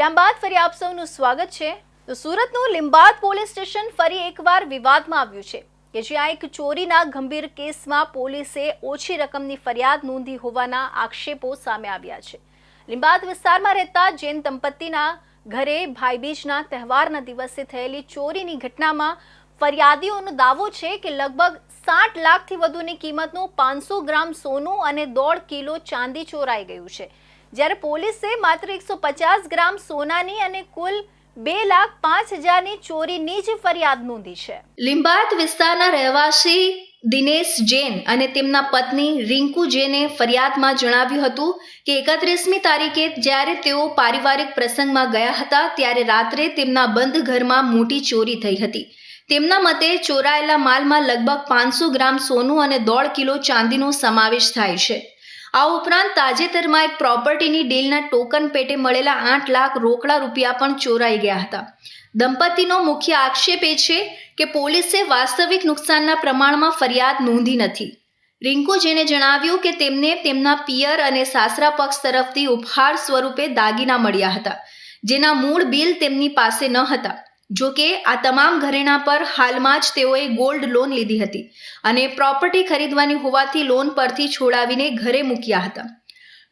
ત્યાર બાદ ફરી આપ સૌનું સ્વાગત છે। તો સુરતનું લીંબાદ પોલીસ સ્ટેશન ફરી એકવાર વિવાદમાં આવ્યું છે કે જ્યાં એક ચોરીના ગંભીર કેસમાં પોલીસે ઓછી રકમની ફરિયાદ નોંધી હોવાના આક્ષેપો સામે આવ્યા છે। લીંબાદ વિસ્તારમાં રહેતા જૈન દંપતીના ઘરે ભાઈબીજના તહેવારના દિવસે થયેલી ચોરીની ઘટનામાં ફરિયાદીઓનો દાવો છે કે લગભગ 60 લાખથી વધુની કિંમતનું 500 ગ્રામ સોનું અને 1.5 કિલો ચાંદી ચોરાઈ ગયું છે, જ્યારે પોલીસે માત્ર 150 ગ્રામ સોનાની અને કુલ 2,05,000ની ચોરીની જ ફરિયાદ નોંધી છે। લીંબાદ વિસ્તારના રહેવાસી દિનેશ જૈન અને તેમના પત્ની રિંકુ જૈને ફરિયાદમાં જણાવ્યું હતું કે 31મી તારીખે જ્યારે તેઓ પારિવારિક પ્રસંગમાં ગયા હતા ત્યારે રાત્રે તેમના બંધ ઘરમાં મોટી ચોરી થઈ હતી। તેમના મતે ચોરાયેલા માલમાં લગભગ 500 ગ્રામ સોનું અને 1.5 કિલો ચાંદીનો સમાવેશ થાય છે। આ ઉપરાંત તાજેતરમાં એક પ્રોપર્ટીની ડીલના ટોકન પેટે મળેલા 8 લાખ રોકડા રૂપિયા પણ ચોરાઈ ગયા હતા। દંપતીનો મુખ્ય આક્ષેપ એ છે કે પોલીસે વાસ્તવિક નુકસાનના પ્રમાણમાં ફરિયાદ નોંધી નથી। રિંકુ જેને જણાવ્યું કે તેમને તેમના પિયર અને સાસરા પક્ષ તરફથી ઉપહાર સ્વરૂપે દાગીના મળ્યા હતા, જેના મૂળ બિલ તેમની પાસે ન હતા। જો કે આ તમામ ઘરેણા પર હાલમાં જ તેઓએ ગોલ્ડ લોન લીધી હતી અને પ્રોપર્ટી ખરીદવાની હોવાથી લોન પરથી છોડાવીને ઘરે મૂક્યા હતા।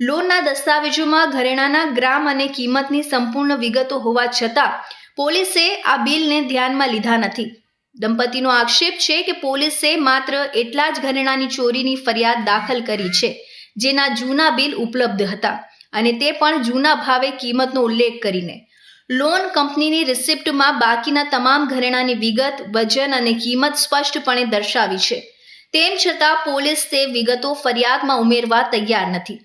લોનના દસ્તાવેજોમાં ઘરેણાના ગ્રામ અને કિંમતની સંપૂર્ણ વિગતો હોવા છતાં પોલીસે આ બિલને ધ્યાનમાં લીધા નથી। દંપતીનો આક્ષેપ છે કે પોલીસે માત્ર એટલા જ ઘરેણાની ચોરીની ફરિયાદ દાખલ કરી છે જેના જૂના બિલ ઉપલબ્ધ હતા અને તે પણ જૂના ભાવે કિંમતનો ઉલ્લેખ કરીને। લોન કંપનીની રિસિપ્ટમાં બાકીના તમામ ઘરેણાની વિગત, વજન અને કિંમત સ્પષ્ટપણે દર્શાવી છે। તેમ છતાં પોલીસ તે વિગતો ફરિયાદમાં ઉમેરવા તૈયાર નથી।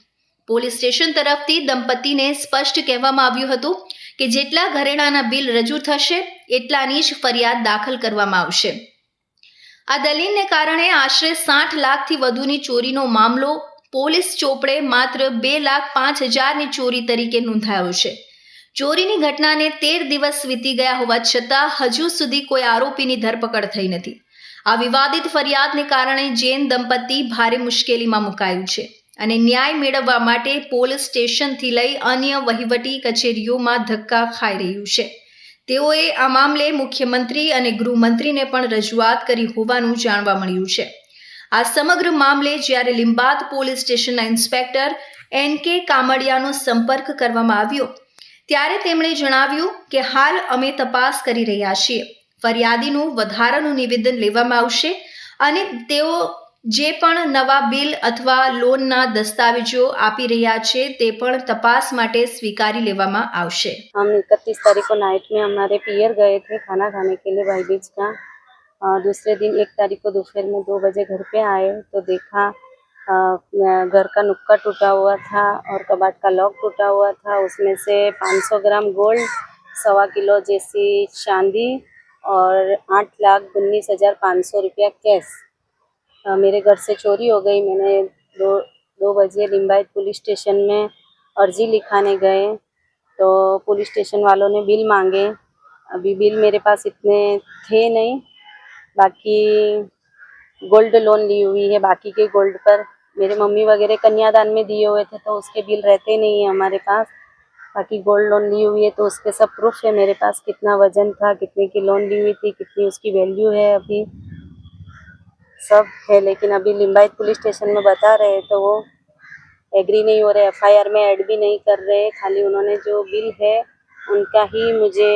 પોલીસ સ્ટેશન તરફથી દંપતીને સ્પષ્ટ કહેવામાં આવ્યું હતું કે જેટલા ઘરેણાના બિલ રજૂ થશે એટલાની જ ફરિયાદ દાખલ કરવામાં આવશે। આ દલીલને કારણે આશરે 60 લાખથી વધુની ચોરીનો મામલો પોલીસ ચોપડે માત્ર 2,05,000ની ચોરી તરીકે નોંધાયો છે। ચોરીની ઘટનાને 13 દિવસ વીતી ગયા હોવા છતાં હજુ સુધી કોઈ આરોપીની ધરપકડ થઈ નથી। આ વિવાદિત ફરિયાદને કારણે જૈન દંપતી ભારે મુશ્કેલીમાં મુકાયું છે અને ન્યાય મેળવવા માટે પોલીસ સ્ટેશનથી લઈ અન્ય વહીવટી કચેરીઓમાં ધક્કા ખાઈ રહ્યું છે। તેઓએ આ મામલે મુખ્યમંત્રી અને ગૃહમંત્રીને પણ રજૂઆત કરી હોવાનું જાણવા મળ્યું છે। આ સમગ્ર મામલે જ્યારે લીંબાદ પોલીસ સ્ટેશનના ઇન્સ્પેક્ટર N.K. કામડિયાનો સંપર્ક કરવામાં આવ્યો ત્યારે તેમણે જણાવ્યું કે હાલ અમે તપાસ કરી રહ્યા છીએ। ફરિયાદીનું વધારાનું નિવેદન લેવામાં આવશે અને તેઓ જે પણ નવા બિલ અથવા લોનના દસ્તાવેજો આપી રહ્યા છે તે પણ તપાસ માટે સ્વીકારી લેવામાં આવશે। हम 31 तारीख को नाइट में हमारे पियर गए थे खाना खाने के लिए भाई बीज का। दूसरे दिन 1 तारीख को दोपहर में 2 बजे घर पे आए तो देखा घर का नुक्कड़ टूटा हुआ था और कबाट का लॉक टूटा हुआ था। उसमें से 500 ग्राम गोल्ड, 1.25 किलो जैसी चांदी और 8,19,500 रुपया कैश मेरे घर से चोरी हो गई। मैंने 2 बजे लिंबायत पुलिस स्टेशन में अर्जी लिखाने गए तो पुलिस स्टेशन वालों ने बिल मांगे। अभी बिल मेरे पास इतने थे नहीं, बाकी गोल्ड लोन ली हुई है, बाकी के गोल्ड पर मेरे मम्मी वगैरह कन्यादान में दिए हुए थे तो उसके बिल रहते नहीं है हमारे पास। बाकी गोल्ड लोन ली हुई है तो उसके सब प्रूफ है मेरे पास, कितना वजन था, कितने की लोन ली हुई थी, कितनी उसकी वैल्यू है, अभी सब है। लेकिन अभी लिंबायत पुलिस स्टेशन में बता रहे तो वो एग्री नहीं हो रहे, FIR में ऐड भी नहीं कर रहे। खाली उन्होंने जो बिल है उनका ही मुझे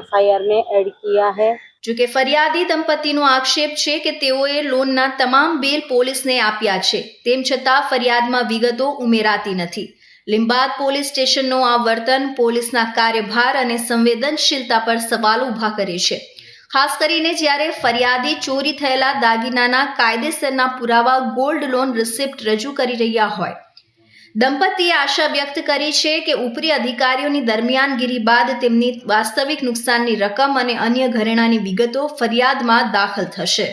FIR में ऐड किया है। જો કે ફરિયાદી દંપતીનો આક્ષેપ છે કે તેઓએ લોનના તમામ બિલ પોલીસને આપ્યા છે, તેમ છતાં ફરિયાદમાં વિગતો ઉમેરાતી નથી। લીંબાદ પોલીસ સ્ટેશનનો આ વર્તન પોલીસના કાર્યભાર અને સંવેદનશીલતા પર સવાલ ઊભા કરે છે, ખાસ કરીને જ્યારે ફરિયાદી ચોરી થયેલા દાગીનાના કાયદેસરના પુરાવા ગોલ્ડ લોન રિસિપ્ટ રજૂ કરી રહ્યા હોય। દંપતીએ આશા વ્યક્ત કરી છે કે ઉપરી અધિકારીઓની દરમિયાનગીરી બાદ તેમની વાસ્તવિક નુકસાનની રકમ અને અન્ય ઘરેણાની વિગતો ફરિયાદમાં દાખલ થશે।